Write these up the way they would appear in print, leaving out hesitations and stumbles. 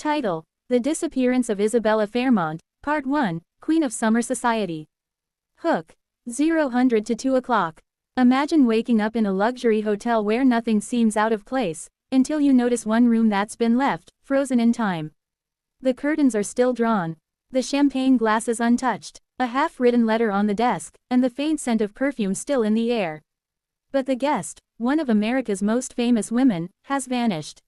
Title: The Disappearance of Isabella Fairmont, Part 1, Queen of Summer Society. Hook: 0 to 2 o'clock. Imagine waking up in a luxury hotel where nothing seems out of place, until you notice one room that's been left, frozen in time. The curtains are still drawn. The champagne glass is untouched, a half-written letter on the desk, and the faint scent of perfume still in the air. But the guest, one of America's most famous women, has vanished.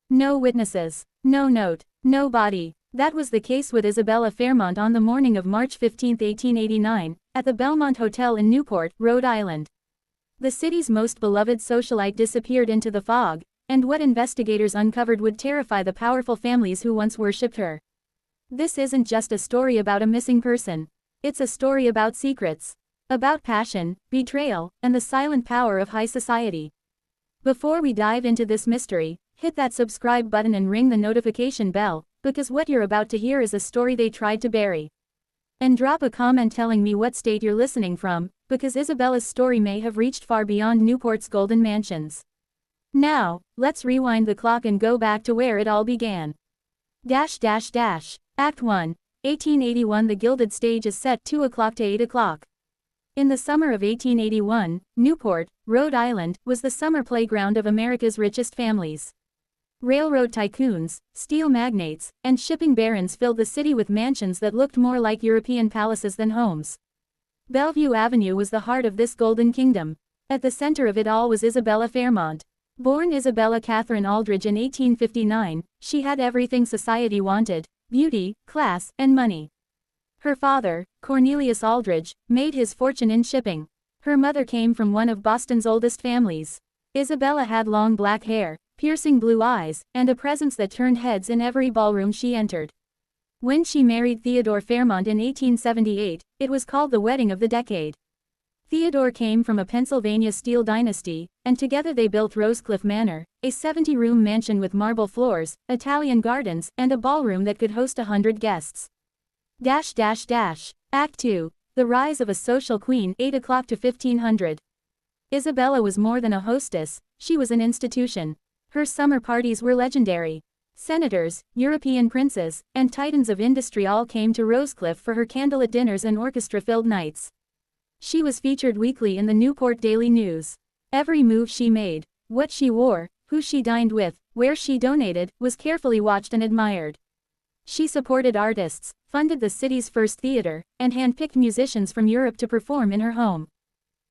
No witnesses, no note, no body. That was the case with Isabella Fairmont on the morning of March 15, 1889, at the Belmont Hotel in Newport, Rhode Island. The city's most beloved socialite disappeared into the fog, and what investigators uncovered would terrify the powerful families who once worshipped her. This isn't just a story about a missing person. It's a story about secrets. About passion, betrayal, and the silent power of high society. Before we dive into this mystery, hit that subscribe button and ring the notification bell, because what you're about to hear is a story they tried to bury. And drop a comment telling me what state you're listening from, because Isabella's story may have reached far beyond Newport's golden mansions. Now, let's rewind the clock and go back to where it all began. Act 1, 1881. The Gilded Stage is set 2 o'clock to 8 o'clock. In the summer of 1881, Newport, Rhode Island, was the summer playground of America's richest families. Railroad tycoons, steel magnates, and shipping barons filled the city with mansions that looked more like European palaces than homes. Bellevue Avenue was the heart of this golden kingdom. At the center of it all was Isabella Fairmont. Born Isabella Catherine Aldridge in 1859, she had everything society wanted: beauty, class, and money. Her father, Cornelius Aldridge, made his fortune in shipping. Her mother came from one of Boston's oldest families. Isabella had long black hair, piercing blue eyes, and a presence that turned heads in every ballroom she entered. When she married Theodore Fairmont in 1878, it was called the wedding of the decade. Theodore came from a Pennsylvania steel dynasty, and together they built Rosecliff Manor, a 70-room mansion with marble floors, Italian gardens, and a ballroom that could host 100 guests. Act 2, The Rise of a Social Queen, 8 o'clock to 1500. Isabella was more than a hostess, she was an institution. Her summer parties were legendary. Senators, European princes, and titans of industry all came to Rosecliff for her candlelit dinners and orchestra-filled nights. She was featured weekly in the Newport Daily News. Every move she made, what she wore, who she dined with, where she donated, was carefully watched and admired. She supported artists, funded the city's first theater, and handpicked musicians from Europe to perform in her home.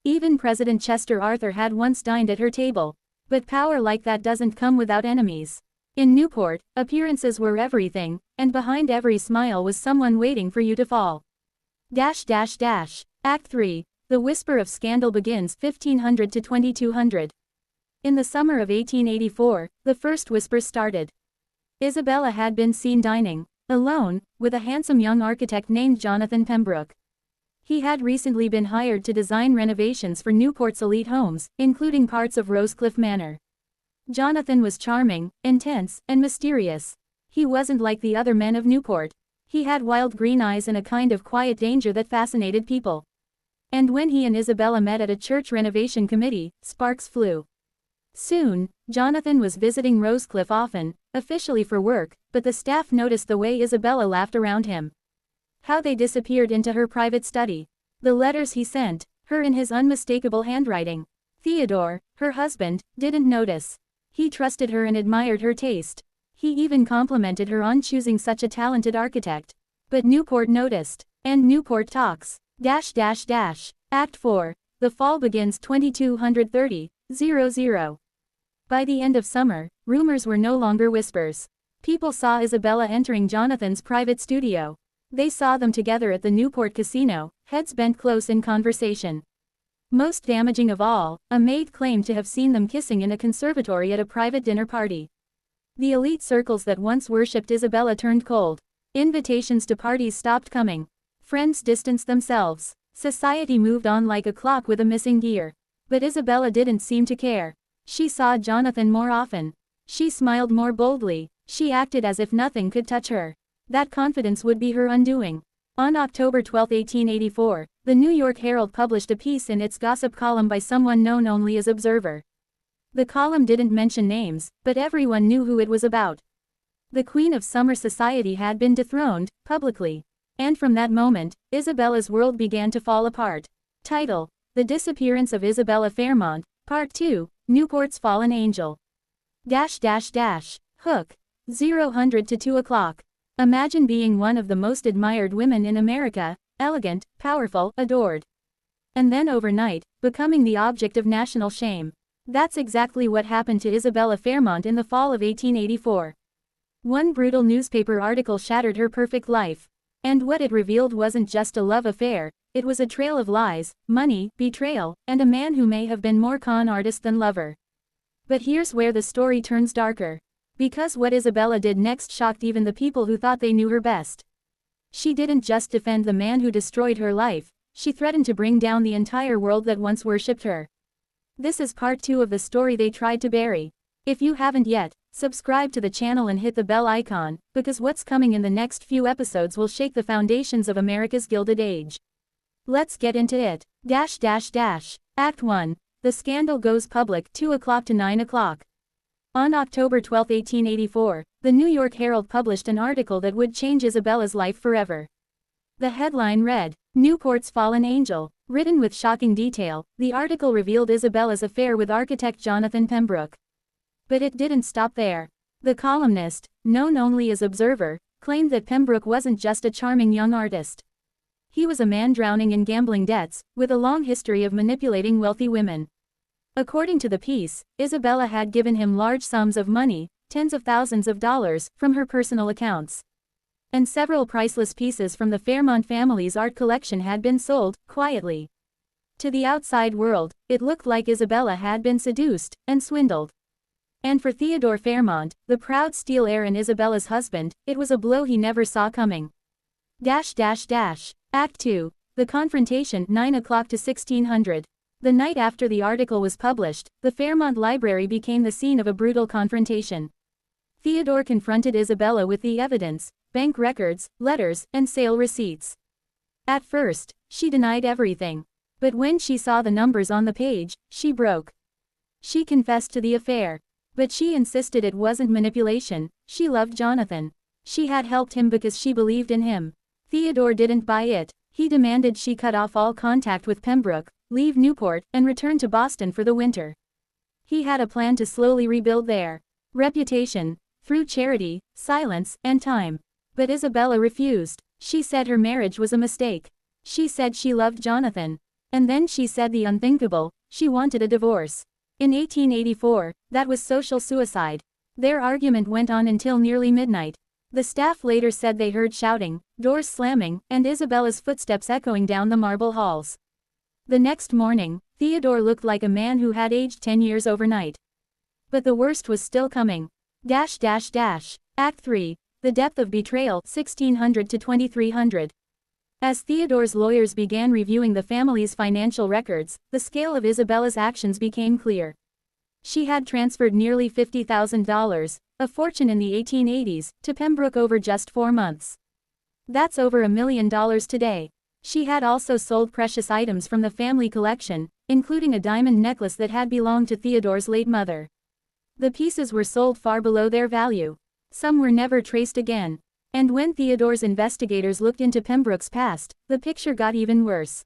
Even President Chester Arthur had once dined at her table. But power like that doesn't come without enemies. In Newport, appearances were everything, and behind every smile was someone waiting for you to fall. Act 3, The Whisper of Scandal begins 1500 to 2200. In the summer of 1884, the first whispers started. Isabella had been seen dining, alone, with a handsome young architect named Jonathan Pembroke. He had recently been hired to design renovations for Newport's elite homes, including parts of Rosecliff Manor. Jonathan was charming, intense, and mysterious. He wasn't like the other men of Newport. He had wild green eyes and a kind of quiet danger that fascinated people. And when he and Isabella met at a church renovation committee, sparks flew. Soon, Jonathan was visiting Rosecliff often, officially for work, but the staff noticed the way Isabella laughed around him. How they disappeared into her private study. The letters he sent, her in his unmistakable handwriting. Theodore, her husband, didn't notice. He trusted her and admired her taste. He even complimented her on choosing such a talented architect. But Newport noticed. And Newport talks. Act 4, The Fall begins 2230. By the end of summer, rumors were no longer whispers. People saw Isabella entering Jonathan's private studio. They saw them together at the Newport Casino, heads bent close in conversation. Most damaging of all, a maid claimed to have seen them kissing in a conservatory at a private dinner party. The elite circles that once worshipped Isabella turned cold. Invitations to parties stopped coming. Friends distanced themselves. Society moved on like a clock with a missing gear. But Isabella didn't seem to care. She saw Jonathan more often. She smiled more boldly. She acted as if nothing could touch her. That confidence would be her undoing. On October 12, 1884, the New York Herald published a piece in its gossip column by someone known only as Observer. The column didn't mention names, but everyone knew who it was about. The queen of summer society had been dethroned, publicly. And from that moment, Isabella's world began to fall apart. Title: The Disappearance of Isabella Fairmont, Part 2, Newport's Fallen Angel. Hook. 0 to 2 o'clock. Imagine being one of the most admired women in America, elegant, powerful, adored. And then overnight, becoming the object of national shame. That's exactly what happened to Isabella Fairmont in the fall of 1884. One brutal newspaper article shattered her perfect life. And what it revealed wasn't just a love affair, it was a trail of lies, money, betrayal, and a man who may have been more con artist than lover. But here's where the story turns darker. Because what Isabella did next shocked even the people who thought they knew her best. She didn't just defend the man who destroyed her life, she threatened to bring down the entire world that once worshipped her. This is part 2 of the story they tried to bury. If you haven't yet, subscribe to the channel and hit the bell icon, because what's coming in the next few episodes will shake the foundations of America's Gilded Age. Let's get into it. Act 1. The scandal goes public, 2 o'clock to 9 o'clock. On October 12, 1884, the New York Herald published an article that would change Isabella's life forever. The headline read, "Newport's Fallen Angel." Written with shocking detail, the article revealed Isabella's affair with architect Jonathan Pembroke. But it didn't stop there. The columnist, known only as Observer, claimed that Pembroke wasn't just a charming young artist. He was a man drowning in gambling debts, with a long history of manipulating wealthy women. According to the piece, Isabella had given him large sums of money, tens of thousands of dollars, from her personal accounts. And several priceless pieces from the Fairmont family's art collection had been sold, quietly. To the outside world, it looked like Isabella had been seduced and swindled. And for Theodore Fairmont, the proud steel heir and Isabella's husband, it was a blow he never saw coming. Act 2. The confrontation, 9 o'clock to 1600. The night after the article was published, the Fairmont Library became the scene of a brutal confrontation. Theodore confronted Isabella with the evidence, bank records, letters, and sale receipts. At first, she denied everything. But when she saw the numbers on the page, she broke. She confessed to the affair. But she insisted it wasn't manipulation, she loved Jonathan. She had helped him because she believed in him. Theodore didn't buy it. He demanded she cut off all contact with Pembroke, leave Newport, and return to Boston for the winter. He had a plan to slowly rebuild their reputation, through charity, silence, and time. But Isabella refused. She said her marriage was a mistake. She said she loved Jonathan. And then she said the unthinkable, she wanted a divorce. In 1884, that was social suicide. Their argument went on until nearly midnight. The staff later said they heard shouting, doors slamming, and Isabella's footsteps echoing down the marble halls. The next morning, Theodore looked like a man who had aged 10 years overnight. But the worst was still coming. Act 3. The Depth of Betrayal, 1600 to 2300. As Theodore's lawyers began reviewing the family's financial records, the scale of Isabella's actions became clear. She had transferred nearly $50,000, a fortune in the 1880s, to Pembroke over just 4 months. That's over $1 million today. She had also sold precious items from the family collection, including a diamond necklace that had belonged to Theodore's late mother. The pieces were sold far below their value. Some were never traced again. And when Theodore's investigators looked into Pembroke's past, the picture got even worse.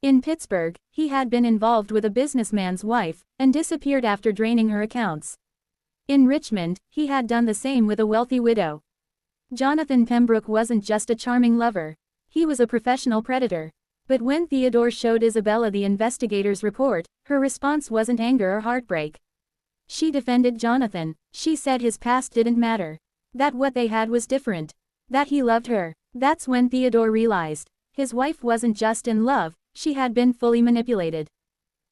In Pittsburgh, he had been involved with a businessman's wife, and disappeared after draining her accounts. In Richmond, he had done the same with a wealthy widow. Jonathan Pembroke wasn't just a charming lover. He was a professional predator. But when Theodore showed Isabella the investigators' report, her response wasn't anger or heartbreak. She defended Jonathan. She said his past didn't matter. That what they had was different. That he loved her. That's when Theodore realized. His wife wasn't just in love, she had been fully manipulated.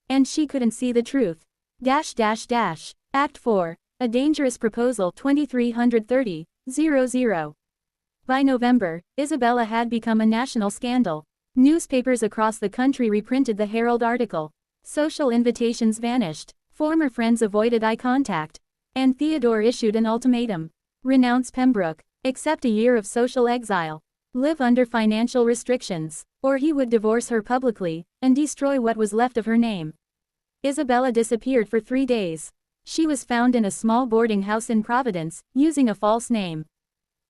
And she couldn't see the truth. Act 4. A Dangerous Proposal, 2330. By November, Isabella had become a national scandal. Newspapers across the country reprinted the Herald article. Social invitations vanished. Former friends avoided eye contact. And Theodore issued an ultimatum. Renounce Pembroke. Accept a year of social exile. Live under financial restrictions. Or he would divorce her publicly, and destroy what was left of her name. Isabella disappeared for 3 days. She was found in a small boarding house in Providence, using a false name.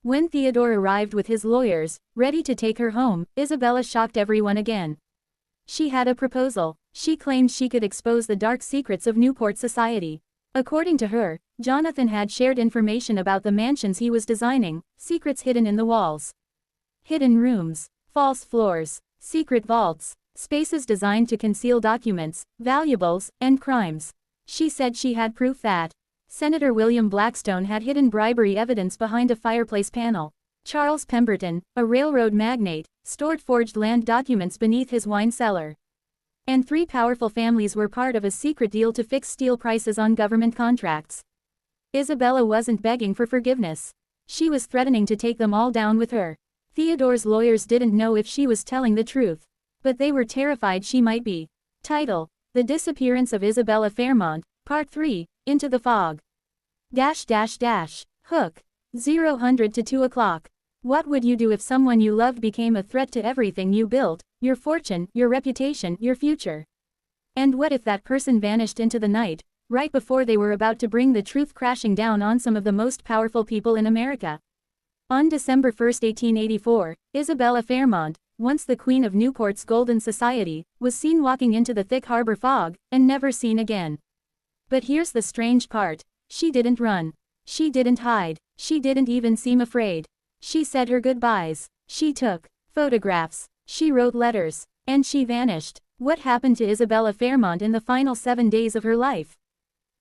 When Theodore arrived with his lawyers, ready to take her home, Isabella shocked everyone again. She had a proposal. She claimed she could expose the dark secrets of Newport society. According to her, Jonathan had shared information about the mansions he was designing, secrets hidden in the walls. Hidden rooms, false floors, secret vaults, spaces designed to conceal documents, valuables, and crimes. She said she had proof that Senator William Blackstone had hidden bribery evidence behind a fireplace panel. Charles Pemberton, a railroad magnate, stored forged land documents beneath his wine cellar. And 3 powerful families were part of a secret deal to fix steel prices on government contracts. Isabella wasn't begging for forgiveness. She was threatening to take them all down with her. Theodore's lawyers didn't know if she was telling the truth, but they were terrified she might be. Title: The Disappearance of Isabella Fairmont, Part 3, Into the Fog. Hook. 0 to 2 o'clock. What would you do if someone you loved became a threat to everything you built, your fortune, your reputation, your future? And what if that person vanished into the night, right before they were about to bring the truth crashing down on some of the most powerful people in America? On December 1, 1884, Isabella Fairmont, once the queen of Newport's Golden Society, was seen walking into the thick harbor fog, and never seen again. But here's the strange part. She didn't run. She didn't hide. She didn't even seem afraid. She said her goodbyes. She took photographs. She wrote letters. And she vanished. What happened to Isabella Fairmont in the final 7 days of her life?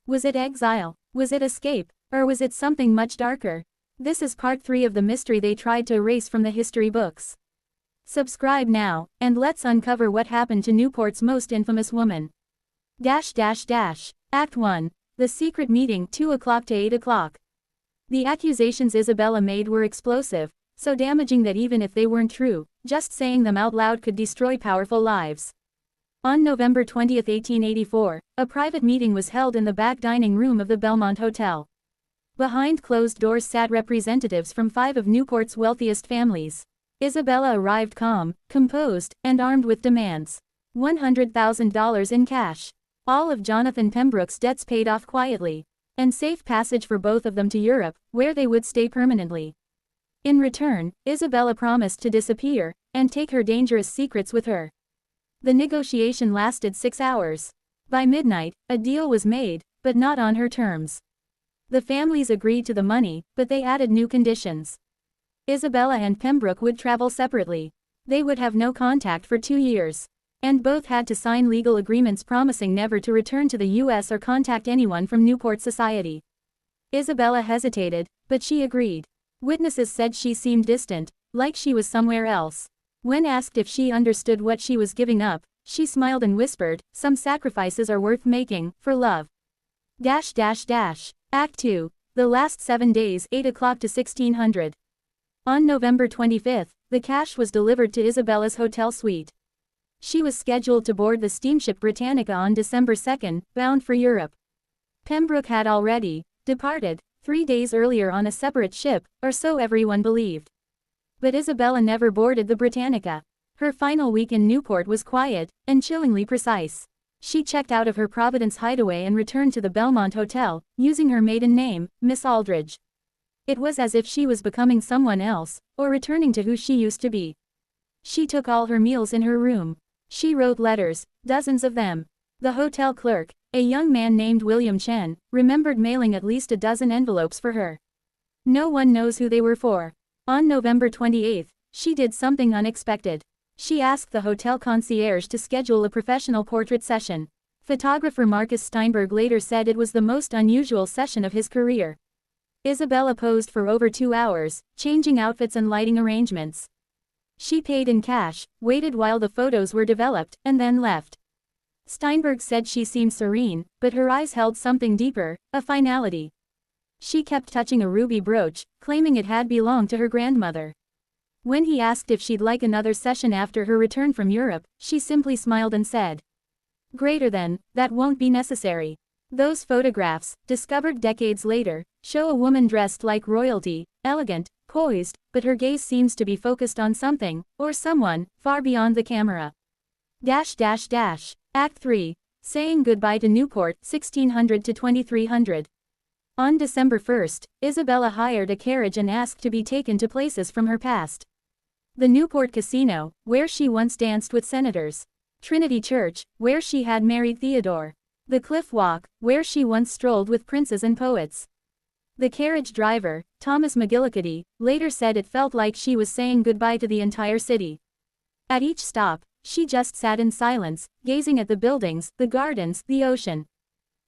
Was it exile? Was it escape? Or was it something much darker? This is part 3 of the mystery they tried to erase from the history books. Subscribe now, and let's uncover what happened to Newport's most infamous woman. Act 1. The secret meeting, 2 o'clock to 8 o'clock. The accusations Isabella made were explosive, so damaging that even if they weren't true, just saying them out loud could destroy powerful lives. On November 20, 1884, a private meeting was held in the back dining room of the Belmont Hotel. Behind closed doors sat representatives from 5 of Newport's wealthiest families. Isabella arrived calm, composed, and armed with demands. $100,000 in cash. All of Jonathan Pembroke's debts paid off quietly. And safe passage for both of them to Europe, where they would stay permanently. In return, Isabella promised to disappear, and take her dangerous secrets with her. The negotiation lasted 6 hours. By midnight, a deal was made, but not on her terms. The families agreed to the money, but they added new conditions. Isabella and Pembroke would travel separately. They would have no contact for 2 years. And both had to sign legal agreements promising never to return to the U.S. or contact anyone from Newport society. Isabella hesitated, but she agreed. Witnesses said she seemed distant, like she was somewhere else. When asked if she understood what she was giving up, she smiled and whispered, "Some sacrifices are worth making, for love." Act 2. The last 7 days, 8 o'clock to 1600. On November 25, the cash was delivered to Isabella's hotel suite. She was scheduled to board the steamship Britannica on December 2, bound for Europe. Pembroke had already departed 3 days earlier on a separate ship, or so everyone believed. But Isabella never boarded the Britannica. Her final week in Newport was quiet, and chillingly precise. She checked out of her Providence hideaway and returned to the Belmont Hotel, using her maiden name, Miss Aldridge. It was as if she was becoming someone else, or returning to who she used to be. She took all her meals in her room. She wrote letters, dozens of them. The hotel clerk, a young man named William Chen, remembered mailing at least a dozen envelopes for her. No one knows who they were for. On November 28, she did something unexpected. She asked the hotel concierge to schedule a professional portrait session. Photographer Marcus Steinberg later said it was the most unusual session of his career. Isabella posed for over 2 hours, changing outfits and lighting arrangements. She paid in cash, waited while the photos were developed, and then left. Steinberg said she seemed serene, but her eyes held something deeper, a finality. She kept touching a ruby brooch, claiming it had belonged to her grandmother. When he asked if she'd like another session after her return from Europe, she simply smiled and said, "Greater than, that won't be necessary." Those photographs, discovered decades later, show a woman dressed like royalty, elegant, poised, but her gaze seems to be focused on something, or someone, far beyond the camera. Act 3. Saying Goodbye to Newport, 1600 to 2300. On December 1st, Isabella hired a carriage and asked to be taken to places from her past. The Newport Casino, where she once danced with senators. Trinity Church, where she had married Theodore. The Cliff Walk, where she once strolled with princes and poets. The carriage driver, Thomas McGillicuddy, later said it felt like she was saying goodbye to the entire city. At each stop, she just sat in silence, gazing at the buildings, the gardens, the ocean.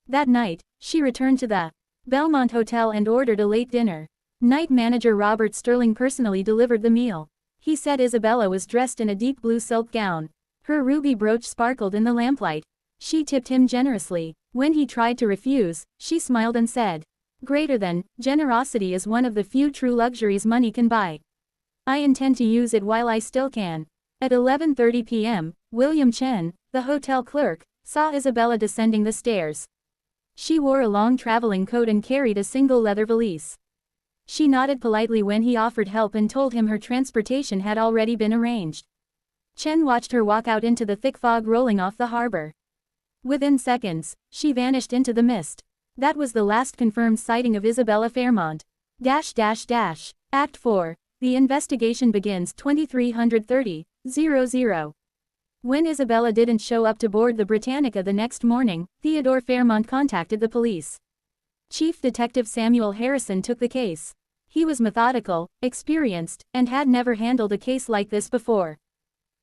That night, she returned to the Belmont Hotel and ordered a late dinner. Night manager Robert Sterling personally delivered the meal. He said Isabella was dressed in a deep blue silk gown. Her ruby brooch sparkled in the lamplight. She tipped him generously. When he tried to refuse, she smiled and said, "Greater than, generosity is one of the few true luxuries money can buy. I intend to use it while I still can." At 11:30 p.m., William Chen, the hotel clerk, saw Isabella descending the stairs. She wore a long traveling coat and carried a single leather valise. She nodded politely when he offered help and told him her transportation had already been arranged. Chen watched her walk out into the thick fog rolling off the harbor. Within seconds, she vanished into the mist. That was the last confirmed sighting of Isabella Fairmont. Act 4. The investigation begins 2330:00. When Isabella didn't show up to board the Britannica the next morning, Theodore Fairmont contacted the police. Chief Detective Samuel Harrison took the case. He was methodical, experienced, and had never handled a case like this before.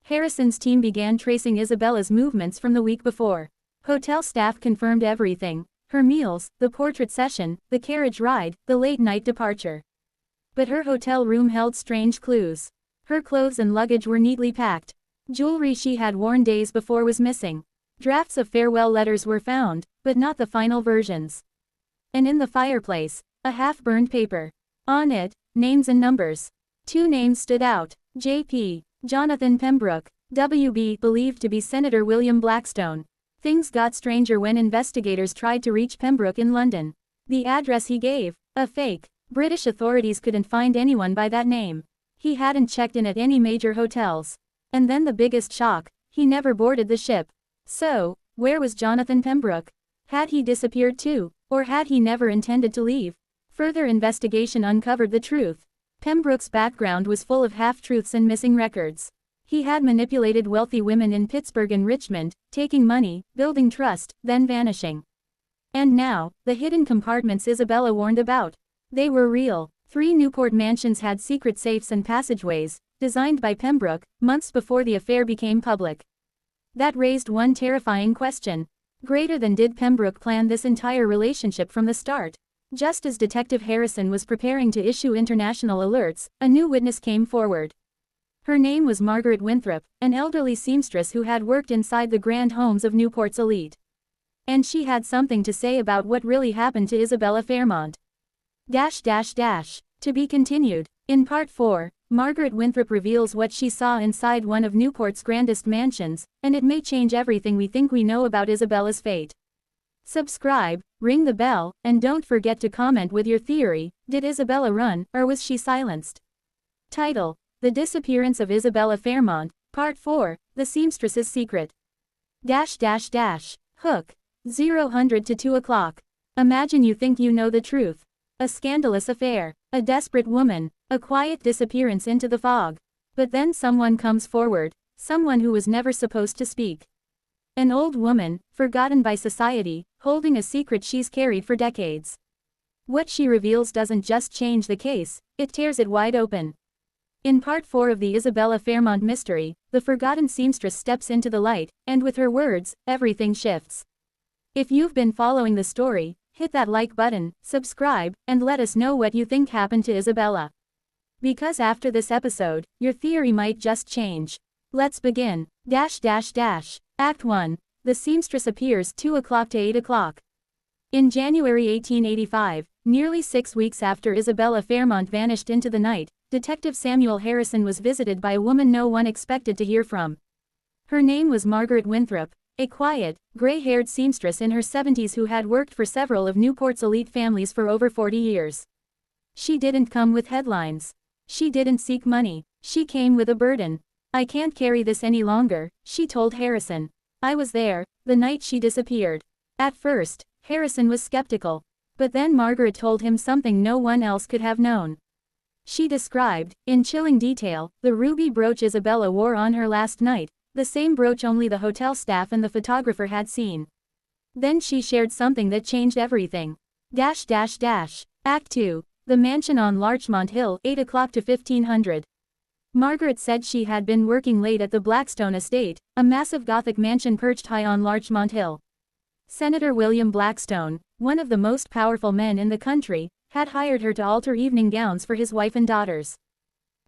Harrison's team began tracing Isabella's movements from the week before. Hotel staff confirmed everything: her meals, the portrait session, the carriage ride, the late-night departure. But her hotel room held strange clues. Her clothes and luggage were neatly packed. Jewelry she had worn days before was missing. Drafts of farewell letters were found, but not the final versions. And in the fireplace, a half-burned paper. On it, names and numbers. Two names stood out: J.P. Jonathan Pembroke, W.B. believed to be Senator William Blackstone. Things got stranger when investigators tried to reach Pembroke in London. The address he gave, a fake. British authorities couldn't find anyone by that name. He hadn't checked in at any major hotels. And then the biggest shock: he never boarded the ship. So, where was Jonathan Pembroke? Had he disappeared too, or had he never intended to leave? Further investigation uncovered the truth. Pembroke's background was full of half-truths and missing records. He had manipulated wealthy women in Pittsburgh and Richmond, taking money, building trust, then vanishing. And now, the hidden compartments Isabella warned about. They were real. 3 Newport mansions had secret safes and passageways, designed by Pembroke, months before the affair became public. That raised one terrifying question. Greater than, did Pembroke plan this entire relationship from the start? Just as Detective Harrison was preparing to issue international alerts, a new witness came forward. Her name was Margaret Winthrop, an elderly seamstress who had worked inside the grand homes of Newport's elite. And she had something to say about what really happened to Isabella Fairmont. To be continued. In Part 4, Margaret Winthrop reveals what she saw inside one of Newport's grandest mansions, and it may change everything we think we know about Isabella's fate. Subscribe, ring the bell, and don't forget to comment with your theory: did Isabella run, or was she silenced? Title: The Disappearance of Isabella Fairmont, Part 4, The Seamstress's Secret. Hook. 0 to 2 o'clock. Imagine you think you know the truth. A scandalous affair. A desperate woman. A quiet disappearance into the fog. But then someone comes forward. Someone who was never supposed to speak. An old woman, forgotten by society, holding a secret she's carried for decades. What she reveals doesn't just change the case, it tears it wide open. In Part 4 of the Isabella Fairmont mystery, the forgotten seamstress steps into the light, and with her words, everything shifts. If you've been following the story, hit that like button, subscribe, and let us know what you think happened to Isabella. Because after this episode, your theory might just change. Let's begin. Act 1. The seamstress appears 2 o'clock to 8 o'clock. In January 1885, nearly 6 weeks after Isabella Fairmont vanished into the night, Detective Samuel Harrison was visited by a woman no one expected to hear from. Her name was Margaret Winthrop, a quiet, gray-haired seamstress in her 70s who had worked for several of Newport's elite families for over 40 years. She didn't come with headlines. She didn't seek money. She came with a burden. "I can't carry this any longer," she told Harrison. I was there, the night she disappeared. At first, Harrison was skeptical. But then Margaret told him something no one else could have known. She described, in chilling detail, the ruby brooch Isabella wore on her last night, the same brooch only the hotel staff and the photographer had seen. Then she shared something that changed everything. Act 2. The mansion on Larchmont Hill, 8 o'clock to 1500. Margaret said she had been working late at the Blackstone estate, a massive Gothic mansion perched high on Larchmont Hill. Senator William Blackstone, one of the most powerful men in the country, had hired her to alter evening gowns for his wife and daughters.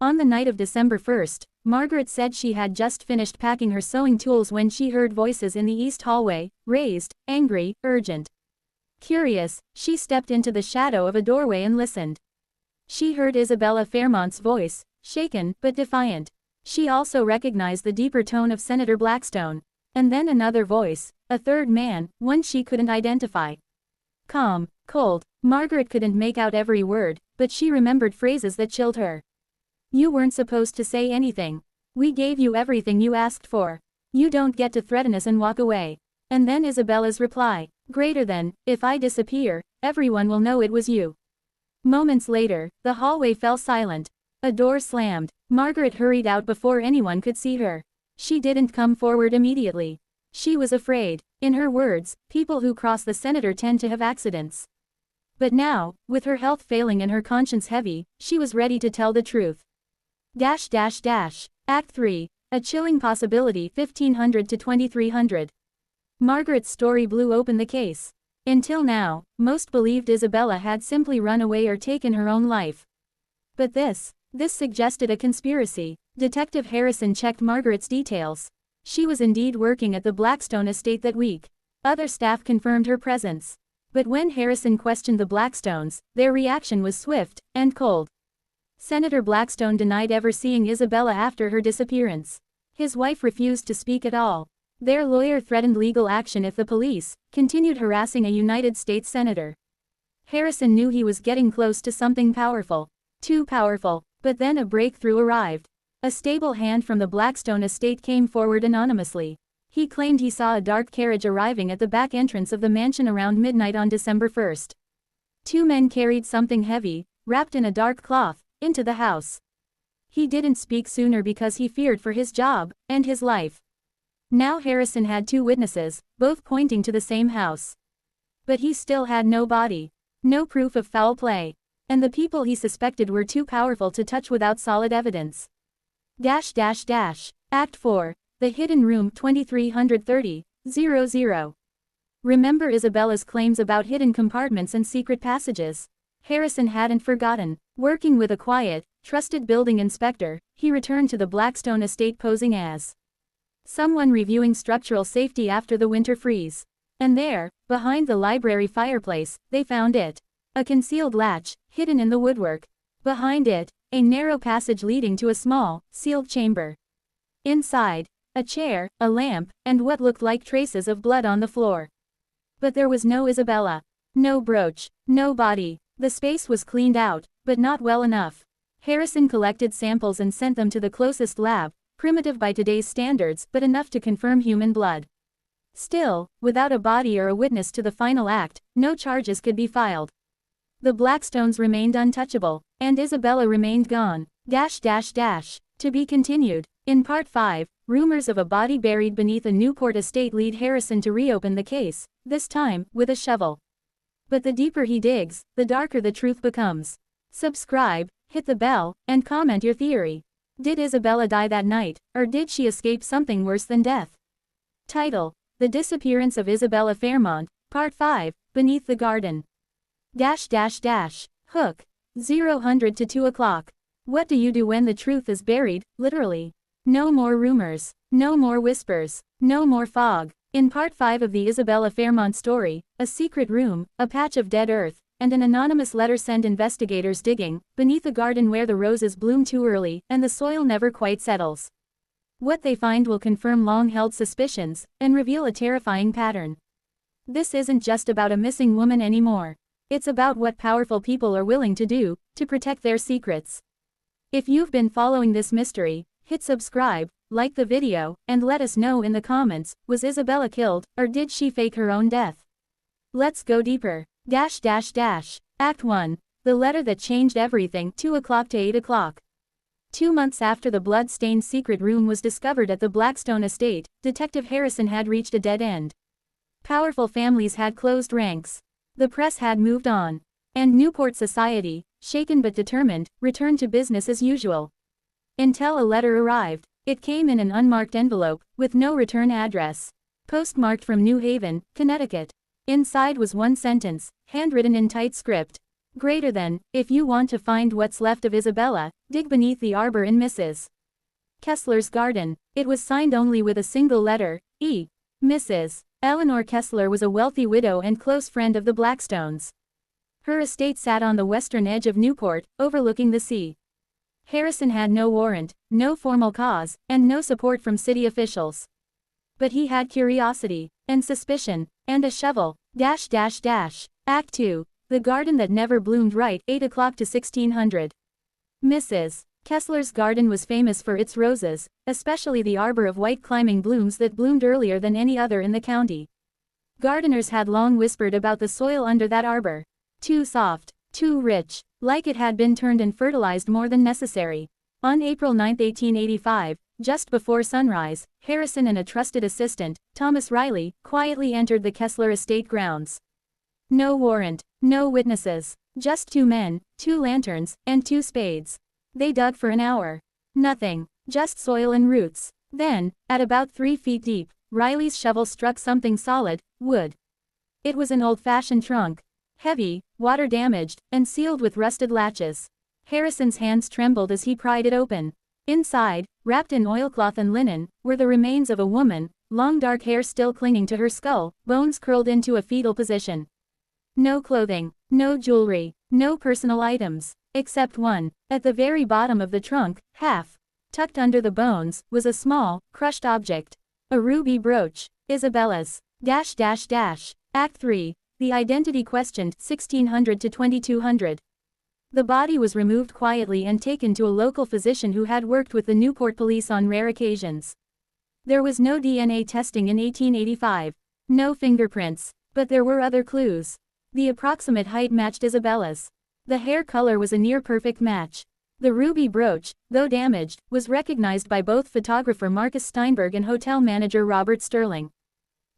On the night of December 1st, Margaret said she had just finished packing her sewing tools when she heard voices in the east hallway, raised, angry, urgent. Curious, she stepped into the shadow of a doorway and listened. She heard Isabella Fairmont's voice, shaken but defiant. She also recognized the deeper tone of Senator Blackstone. And then another voice, a third man, one she couldn't identify. Calm, cold, Margaret couldn't make out every word, but she remembered phrases that chilled her. You weren't supposed to say anything. We gave you everything you asked for. You don't get to threaten us and walk away. And then Isabella's reply, greater than, if I disappear, everyone will know it was you. Moments later, the hallway fell silent. A door slammed. Margaret hurried out before anyone could see her. She didn't come forward immediately. She was afraid. In her words, people who cross the senator tend to have accidents. But now, with her health failing and her conscience heavy, she was ready to tell the truth. Act 3. A chilling possibility 1500 to 2300. Margaret's story blew open the case. Until now, most believed Isabella had simply run away or taken her own life. But this suggested a conspiracy. Detective Harrison checked Margaret's details. She was indeed working at the Blackstone estate that week. Other staff confirmed her presence. But when Harrison questioned the Blackstones, their reaction was swift and cold. Senator Blackstone denied ever seeing Isabella after her disappearance. His wife refused to speak at all. Their lawyer threatened legal action if the police continued harassing a United States senator. Harrison knew he was getting close to something powerful. Too powerful. But then a breakthrough arrived. A stable hand from the Blackstone estate came forward anonymously. He claimed he saw a dark carriage arriving at the back entrance of the mansion around midnight on December 1st. Two men carried something heavy, wrapped in a dark cloth, into the house. He didn't speak sooner because he feared for his job and his life. Now Harrison had two witnesses, both pointing to the same house. But he still had no body. No proof of foul play. And the people he suspected were too powerful to touch without solid evidence. Act 4. The Hidden Room 2330-00. Remember Isabella's claims about hidden compartments and secret passages? Harrison hadn't forgotten. Working with a quiet, trusted building inspector, he returned to the Blackstone estate posing as someone reviewing structural safety after the winter freeze. And there, behind the library fireplace, they found it. A concealed latch, hidden in the woodwork. Behind it, a narrow passage leading to a small, sealed chamber. Inside, a chair, a lamp, and what looked like traces of blood on the floor. But there was no Isabella. No brooch. No body. The space was cleaned out, but not well enough. Harrison collected samples and sent them to the closest lab, primitive by today's standards but enough to confirm human blood. Still, without a body or a witness to the final act, no charges could be filed. The Blackstones remained untouchable, and Isabella remained gone. To be continued. In Part 5, rumors of a body buried beneath a Newport estate lead Harrison to reopen the case, this time, with a shovel. But the deeper he digs, the darker the truth becomes. Subscribe, hit the bell, and comment your theory. Did Isabella die that night, or did she escape something worse than death? Title: The Disappearance of Isabella Fairmont, Part 5, Beneath the Garden. Hook. 0 to 2 o'clock. What do you do when the truth is buried, literally? No more rumors. No more whispers. No more fog. In Part 5 of the Isabella Fairmont story, a secret room, a patch of dead earth, and an anonymous letter sent investigators digging beneath a garden where the roses bloom too early and the soil never quite settles. What they find will confirm long-held suspicions and reveal a terrifying pattern. This isn't just about a missing woman anymore. It's about what powerful people are willing to do to protect their secrets. If you've been following this mystery, hit Hit subscribe, like the video, and let us know in the comments, was Isabella killed, or did she fake her own death? Let's go deeper. Act 1. The letter that changed everything, 2 o'clock to 8 o'clock. 2 months after the blood-stained secret room was discovered at the Blackstone estate, Detective Harrison had reached a dead end. Powerful families had closed ranks. The press had moved on. And Newport society, shaken but determined, returned to business as usual. Until a letter arrived. It came in an unmarked envelope, with no return address. Postmarked from New Haven, Connecticut. Inside was one sentence, handwritten in tight script. Greater than, if you want to find what's left of Isabella, dig beneath the arbor in Mrs. Kessler's garden. It was signed only with a single letter, E. Mrs. Eleanor Kessler was a wealthy widow and close friend of the Blackstones. Her estate sat on the western edge of Newport, overlooking the sea. Harrison had no warrant, no formal cause, and no support from city officials. But he had curiosity, and suspicion, and a shovel. Act 2. The garden that never bloomed right, 8 o'clock to 1600. Mrs. Kessler's garden was famous for its roses, especially the arbor of white climbing blooms that bloomed earlier than any other in the county. Gardeners had long whispered about the soil under that arbor. Too soft, too rich, like it had been turned and fertilized more than necessary. On April 9, 1885, just before sunrise, Harrison and a trusted assistant, Thomas Riley, quietly entered the Kessler estate grounds. No warrant, no witnesses, just 2 men, 2 lanterns, and 2 spades. They dug for an hour. Nothing, just soil and roots. Then, at about 3 feet deep, Riley's shovel struck something solid, wood. It was an old-fashioned trunk. Heavy, water-damaged, and sealed with rusted latches. Harrison's hands trembled as he pried it open. Inside, wrapped in oilcloth and linen, were the remains of a woman, long dark hair still clinging to her skull, bones curled into a fetal position. No clothing, no jewelry, no personal items, except one. At the very bottom of the trunk, half tucked under the bones, was a small, crushed object. A ruby brooch. Isabella's. Act 3. The identity questioned, 1600 to 2200. The body was removed quietly and taken to a local physician who had worked with the Newport police on rare occasions. There was no DNA testing in 1885. No fingerprints. But there were other clues. The approximate height matched Isabella's. The hair color was a near-perfect match. The ruby brooch, though damaged, was recognized by both photographer Marcus Steinberg and hotel manager Robert Sterling.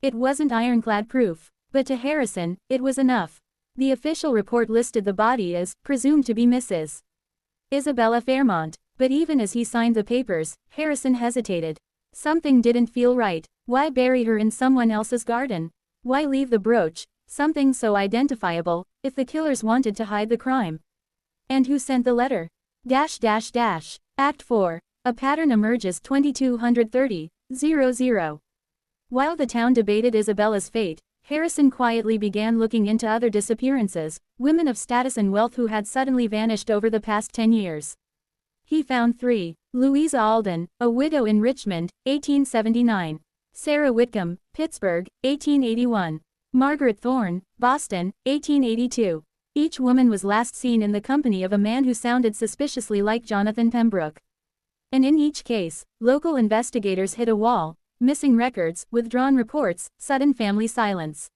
It wasn't ironclad proof, but to Harrison, it was enough. The official report listed the body as presumed to be Mrs. Isabella Fairmont, but even as he signed the papers, Harrison hesitated. Something didn't feel right. Why bury her in someone else's garden? Why leave the brooch, something so identifiable, if the killers wanted to hide the crime? And who sent the letter? Act 4. A pattern emerges 2230:00. While the town debated Isabella's fate, Harrison quietly began looking into other disappearances, women of status and wealth who had suddenly vanished over the past 10 years. He found 3. Louisa Alden, a widow in Richmond, 1879. Sarah Whitcomb, Pittsburgh, 1881. Margaret Thorne, Boston, 1882. Each woman was last seen in the company of a man who sounded suspiciously like Jonathan Pembroke. And in each case, local investigators hit a wall: missing records, withdrawn reports, sudden family silence.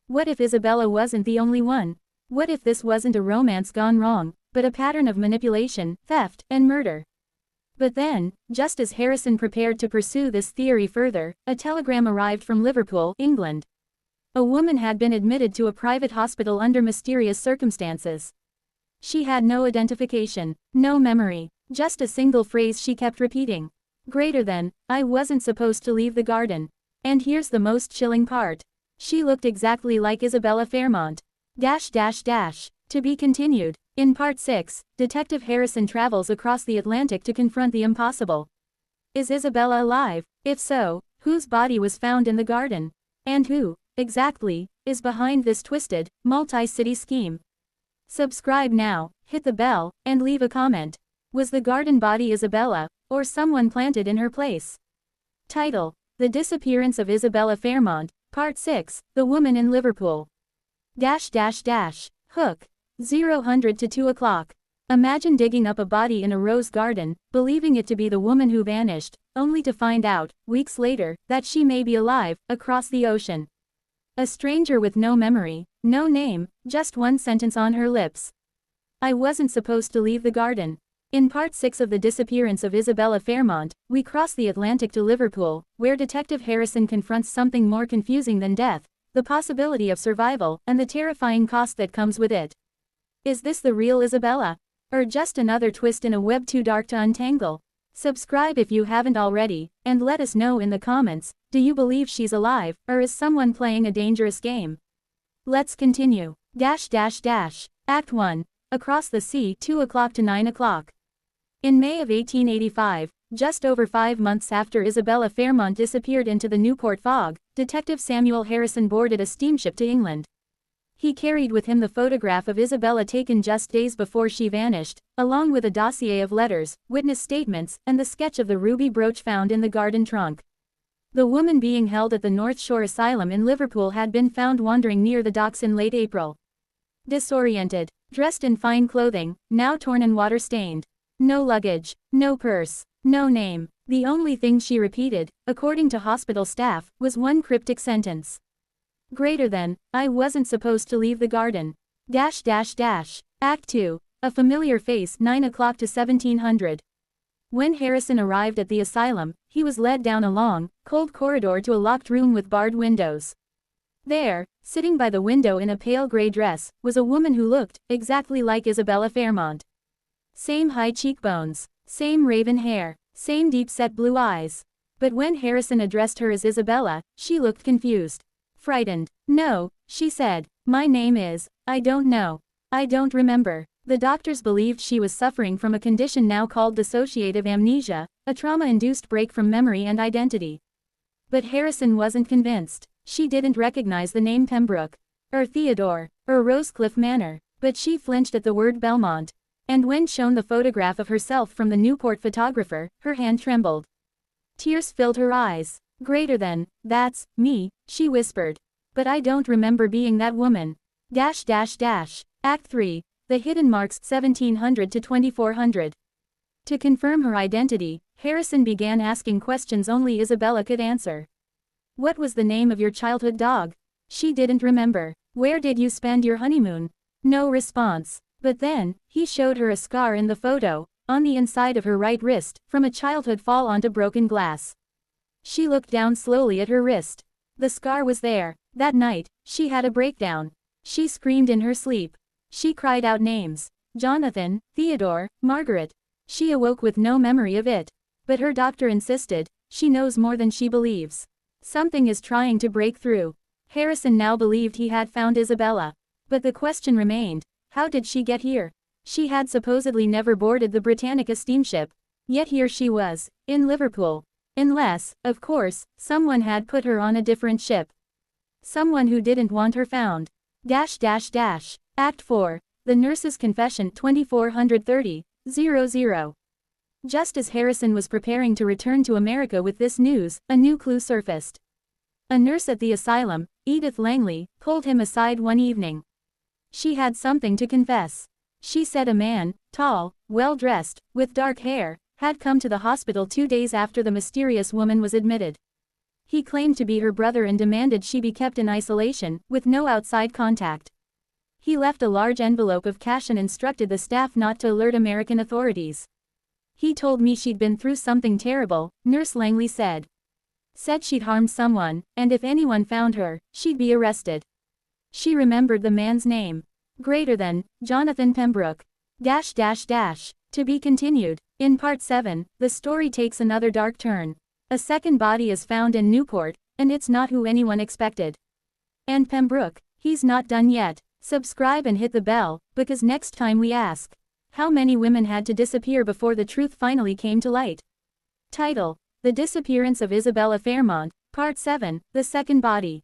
What if Isabella wasn't the only one? What if this wasn't a romance gone wrong, but a pattern of manipulation, theft, and murder? But then, just as Harrison prepared to pursue this theory further, a telegram arrived from Liverpool, England. A woman had been admitted to a private hospital under mysterious circumstances. She had no identification, no memory, just a single phrase she kept repeating. Greater than, I wasn't supposed to leave the garden. And here's the most chilling part. She looked exactly like Isabella Fairmont. To be continued. In Part 6, Detective Harrison travels across the Atlantic to confront the impossible. Is Isabella alive? If so, whose body was found in the garden? And who, exactly, is behind this twisted, multi-city scheme? Subscribe now, hit the bell, and leave a comment. Was the garden body Isabella, or someone planted in her place? Title: The Disappearance of Isabella Fairmont, Part 6, The Woman in Liverpool. Hook. 0 to 2 o'clock. Imagine digging up a body in a rose garden, believing it to be the woman who vanished, only to find out, weeks later, that she may be alive, across the ocean. A stranger with no memory, no name, just one sentence on her lips. I wasn't supposed to leave the garden. In part 6 of The Disappearance of Isabella Fairmont, we cross the Atlantic to Liverpool, where Detective Harrison confronts something more confusing than death, the possibility of survival, and the terrifying cost that comes with it. Is this the real Isabella? Or just another twist in a web too dark to untangle? Subscribe if you haven't already, and let us know in the comments, do you believe she's alive, or is someone playing a dangerous game? Let's continue. Act 1. Across the sea, 2 o'clock to 9 o'clock. In May of 1885, just over 5 months after Isabella Fairmont disappeared into the Newport fog, Detective Samuel Harrison boarded a steamship to England. He carried with him the photograph of Isabella taken just days before she vanished, along with a dossier of letters, witness statements, and the sketch of the ruby brooch found in the garden trunk. The woman being held at the North Shore Asylum in Liverpool had been found wandering near the docks in late April. Disoriented, dressed in fine clothing, now torn and water-stained. No luggage, no purse, no name. The only thing she repeated, according to hospital staff, was one cryptic sentence. Greater than, I wasn't supposed to leave the garden. Act 2. A familiar face, 9 o'clock to 1700. When Harrison arrived at the asylum, he was led down a long, cold corridor to a locked room with barred windows. There, sitting by the window in a pale gray dress, was a woman who looked exactly like Isabella Fairmont. Same high cheekbones, same raven hair, same deep-set blue eyes. But when Harrison addressed her as Isabella, she looked confused. Frightened. No, she said. My name is, I don't know. I don't remember. The doctors believed she was suffering from a condition now called dissociative amnesia, a trauma-induced break from memory and identity. But Harrison wasn't convinced. She didn't recognize the name Pembroke, or Theodore, or Rosecliff Manor, but she flinched at the word Belmont. And when shown the photograph of herself from the Newport photographer, her hand trembled. Tears filled her eyes. Greater than, that's me, she whispered. But I don't remember being that woman. Act 3. The Hidden Marks, 1700 to 2400. To confirm her identity, Harrison began asking questions only Isabella could answer. What was the name of your childhood dog? She didn't remember. Where did you spend your honeymoon? No response. But then, he showed her a scar in the photo, on the inside of her right wrist, from a childhood fall onto broken glass. She looked down slowly at her wrist. The scar was there. That night, she had a breakdown. She screamed in her sleep. She cried out names. Jonathan, Theodore, Margaret. She awoke with no memory of it. But her doctor insisted, she knows more than she believes. Something is trying to break through. Harrison now believed he had found Isabella. But the question remained. How did she get here? She had supposedly never boarded the Britannica steamship. Yet here she was, in Liverpool. Unless, of course, someone had put her on a different ship. Someone who didn't want her found. Act 4. The Nurse's Confession, 2430-00. Just as Harrison was preparing to return to America with this news, a new clue surfaced. A nurse at the asylum, Edith Langley, pulled him aside one evening. She had something to confess. She said a man, tall, well-dressed, with dark hair, had come to the hospital 2 days after the mysterious woman was admitted. He claimed to be her brother and demanded she be kept in isolation, with no outside contact. He left a large envelope of cash and instructed the staff not to alert American authorities. He told me she'd been through something terrible, Nurse Langley said. Said she'd harmed someone, and if anyone found her, she'd be arrested. She remembered the man's name. Greater than, Jonathan Pembroke. To be continued. In part 7, the story takes another dark turn. A second body is found in Newport, and it's not who anyone expected. And Pembroke, he's not done yet. Subscribe and hit the bell, because next time we ask, how many women had to disappear before the truth finally came to light? Title: The Disappearance of Isabella Fairmont, Part 7, The Second Body.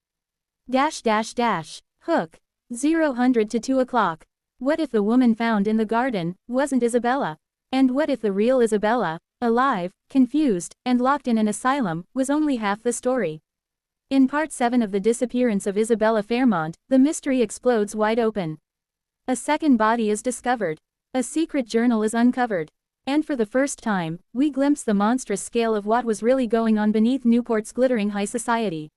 Hook. 0 to 2 o'clock. What if the woman found in the garden wasn't Isabella? And what if the real Isabella, alive, confused, and locked in an asylum, was only half the story? In Part 7 of The Disappearance of Isabella Fairmont, the mystery explodes wide open. A second body is discovered. A secret journal is uncovered. And for the first time, we glimpse the monstrous scale of what was really going on beneath Newport's glittering high society.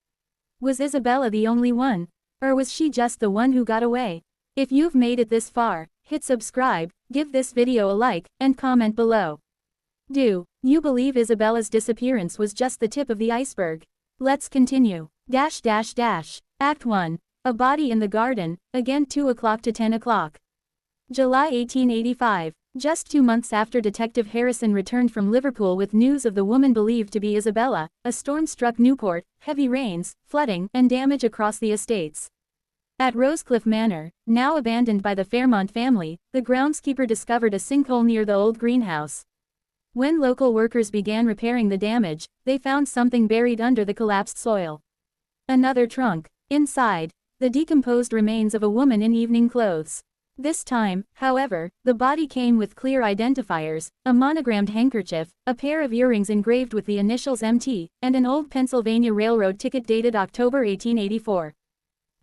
Was Isabella the only one? Or was she just the one who got away? If you've made it this far, hit subscribe, give this video a like, and comment below. Do you believe Isabella's disappearance was just the tip of the iceberg? Let's continue. Act 1. A body in the garden, again 2 o'clock to 10 o'clock. July 1885. Just 2 months after Detective Harrison returned from Liverpool with news of the woman believed to be Isabella, a storm struck Newport, heavy rains, flooding, and damage across the estates. At Rosecliff Manor, now abandoned by the Fairmont family, the groundskeeper discovered a sinkhole near the old greenhouse. When local workers began repairing the damage, they found something buried under the collapsed soil. Another trunk. Inside, the decomposed remains of a woman in evening clothes. This time, however, the body came with clear identifiers, a monogrammed handkerchief, a pair of earrings engraved with the initials MT, and an old Pennsylvania Railroad ticket dated October 1884.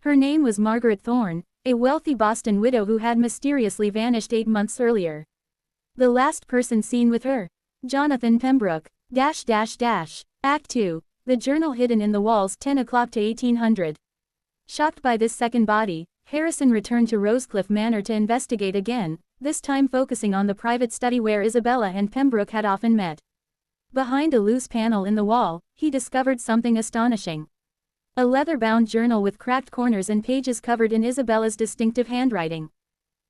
Her name was Margaret Thorne, a wealthy Boston widow who had mysteriously vanished 8 months earlier. The last person seen with her? Jonathan Pembroke. Act 2. The journal hidden in the walls 10 o'clock to 1800. Shocked by this second body, Harrison returned to Rosecliff Manor to investigate again, this time focusing on the private study where Isabella and Pembroke had often met. Behind a loose panel in the wall, he discovered something astonishing. A leather-bound journal with cracked corners and pages covered in Isabella's distinctive handwriting.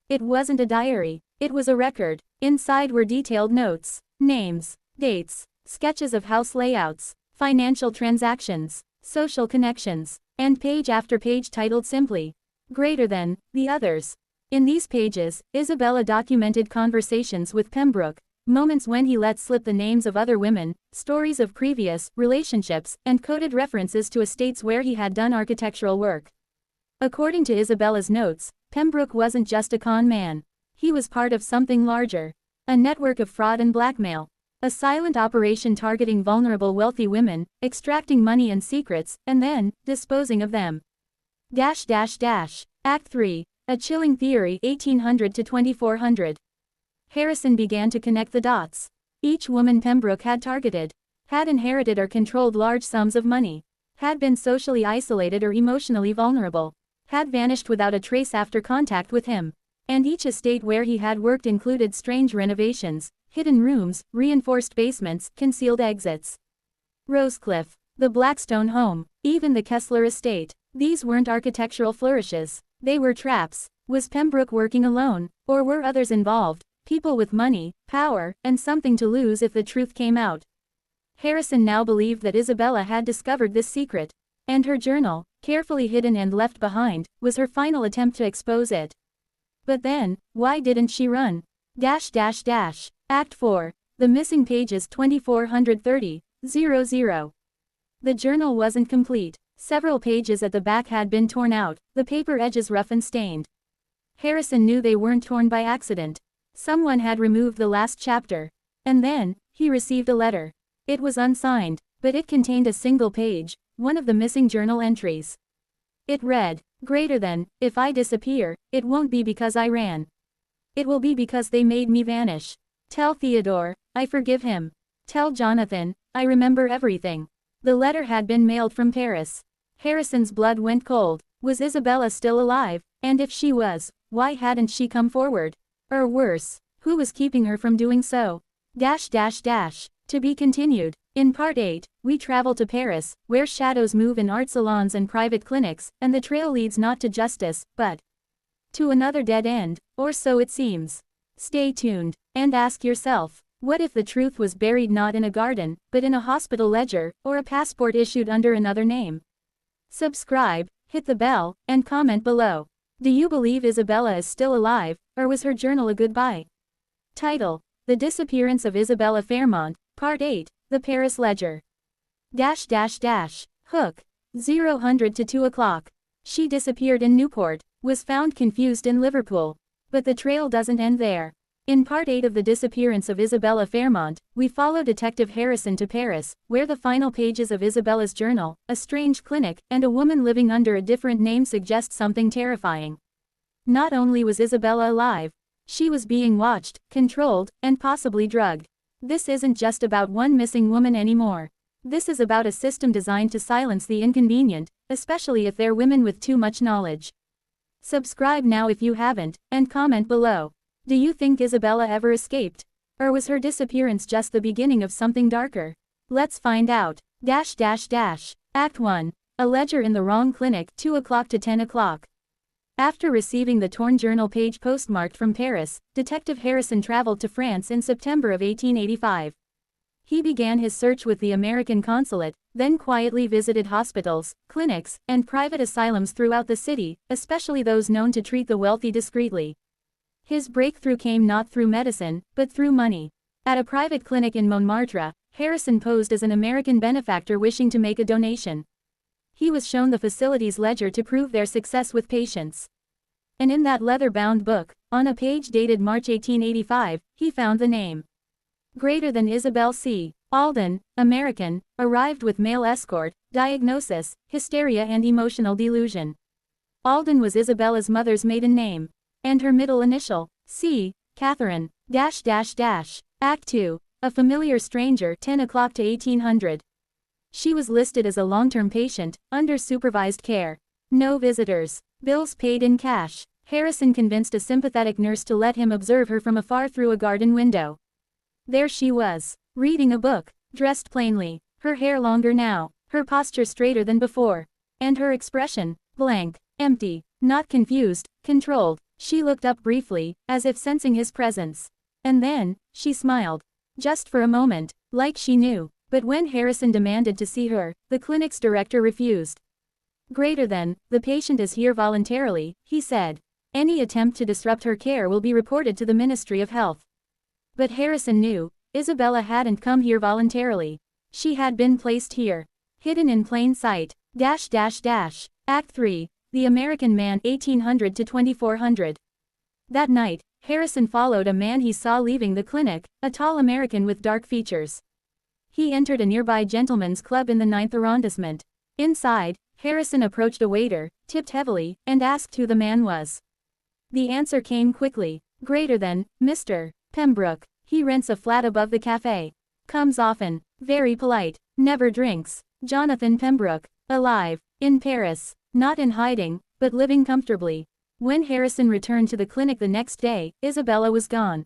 It wasn't a diary, it was a record. Inside were detailed notes, names, dates, sketches of house layouts, financial transactions, social connections, and page after page titled simply, "Greater than the others." In these pages, Isabella documented conversations with Pembroke, moments when he let slip the names of other women, stories of previous relationships, and coded references to estates where he had done architectural work. According to Isabella's notes, Pembroke wasn't just a con man. He was part of something larger. A network of fraud and blackmail. A silent operation targeting vulnerable wealthy women, extracting money and secrets, and then, disposing of them. Act 3. A chilling theory 1800 to 2400. Harrison began to connect the dots. Each woman Pembroke had targeted, had inherited or controlled large sums of money, had been socially isolated or emotionally vulnerable, had vanished without a trace after contact with him. And each estate where he had worked included strange renovations, hidden rooms, reinforced basements, concealed exits. Rosecliff, the Blackstone home, even the Kessler estate. These weren't architectural flourishes, they were traps. Was Pembroke working alone, or were others involved, people with money, power, and something to lose if the truth came out? Harrison now believed that Isabella had discovered this secret, and her journal, carefully hidden and left behind, was her final attempt to expose it. But then, why didn't she run? Act 4. The missing pages 2430-00. The journal wasn't complete. Several pages at the back had been torn out, the paper edges rough and stained. Harrison knew they weren't torn by accident. Someone had removed the last chapter. And then, he received a letter. It was unsigned, but it contained a single page, one of the missing journal entries. It read, "Greater than, if I disappear, it won't be because I ran. It will be because they made me vanish. Tell Theodore, I forgive him. Tell Jonathan, I remember everything." The letter had been mailed from Paris. Harrison's blood went cold. Was Isabella still alive? And if she was, why hadn't she come forward? Or worse, who was keeping her from doing so? To be continued. In Part 8, we travel to Paris, where shadows move in art salons and private clinics, and the trail leads not to justice, but to another dead end, or so it seems. Stay tuned, and ask yourself, what if the truth was buried not in a garden, but in a hospital ledger, or a passport issued under another name? Subscribe, hit the bell, and comment below. Do you believe Isabella is still alive, or was her journal a goodbye? Title: The Disappearance of Isabella Fairmont, Part 8, The Paris Ledger. Hook. 0 to 2 o'clock. She disappeared in Newport, was found confused in Liverpool. But the trail doesn't end there. In Part 8 of The Disappearance of Isabella Fairmont, we follow Detective Harrison to Paris, where the final pages of Isabella's journal, a strange clinic, and a woman living under a different name suggest something terrifying. Not only was Isabella alive, She was being watched, controlled, and possibly drugged. This isn't just about one missing woman anymore. This is about a system designed to silence the inconvenient, especially if they're women with too much knowledge. Subscribe now if you haven't, and comment below. Do you think Isabella ever escaped? Or was her disappearance just the beginning of something darker? Let's find out. Act 1. A ledger in the wrong clinic, 2 o'clock to 10 o'clock. After receiving the torn journal page postmarked from Paris, Detective Harrison traveled to France in September of 1885. He began his search with the American consulate, then quietly visited hospitals, clinics, and private asylums throughout the city, especially those known to treat the wealthy discreetly. His breakthrough came not through medicine, but through money. At a private clinic in Montmartre, Harrison posed as an American benefactor wishing to make a donation. He was shown the facility's ledger to prove their success with patients. And in that leather-bound book, on a page dated March 1885, he found the name. Greater than Isabel C. Alden, American, arrived with male escort, diagnosis, hysteria and emotional delusion. Alden was Isabella's mother's maiden name. And her middle initial, C. Catherine, .. Act 2. A familiar stranger, 10 o'clock to 1800. She was listed as a long-term patient, under supervised care. No visitors. Bills paid in cash. Harrison convinced a sympathetic nurse to let him observe her from afar through a garden window. There she was, reading a book, dressed plainly, her hair longer now, her posture straighter than before. And her expression, blank, empty, not confused, controlled. She looked up briefly, as if sensing his presence. And then, she smiled. Just for a moment, like she knew. But when Harrison demanded to see her, the clinic's director refused. Greater than, the patient is here voluntarily, he said. Any attempt to disrupt her care will be reported to the Ministry of Health. But Harrison knew, Isabella hadn't come here voluntarily. She had been placed here. Hidden in plain sight. Act 3. The American Man, 1800 to 2400. That night, Harrison followed a man he saw leaving the clinic, a tall American with dark features. He entered a nearby gentlemen's club in the 9th arrondissement. Inside, Harrison approached a waiter, tipped heavily, and asked who the man was. The answer came quickly. Greater than, Mr. Pembroke. He rents a flat above the cafe. Comes often. Very polite. Never drinks. Jonathan Pembroke. Alive. In Paris. Not in hiding, but living comfortably. When Harrison returned to the clinic the next day, Isabella was gone.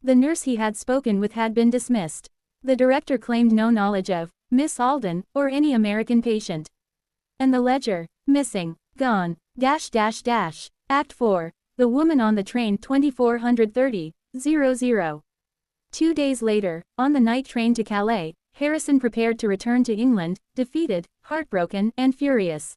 The nurse he had spoken with had been dismissed. The director claimed no knowledge of Miss Alden, or any American patient. And the ledger, missing, gone. Act 4. The Woman on the Train, 2430, 2 days later, on the night train to Calais, Harrison prepared to return to England, defeated, heartbroken, and furious.